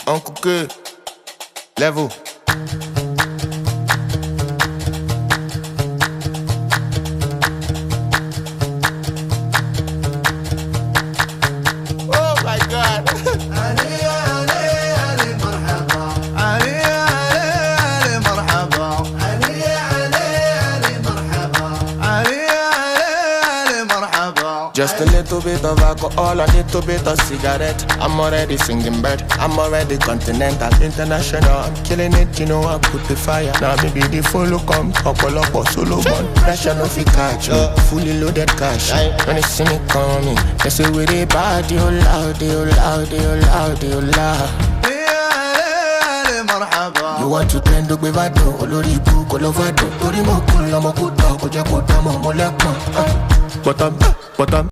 Uncle Good, level. Oh my God. Just a little bit of alcohol, a little bit of cigarette. I'm already singing bird, I'm already continental, international. I'm killing it, you know I put the fire. Now maybe the follow come, couple up solo one. Pressure no fi catch me, fully loaded cash. When they see me coming, they say with a body, oh loud, oh loud, oh loud, oh loud. You want to trend up with vado, olori ibu kolovado. Tori mo kun lo mo kuto, ko je ko damo mo lekun. Bottom.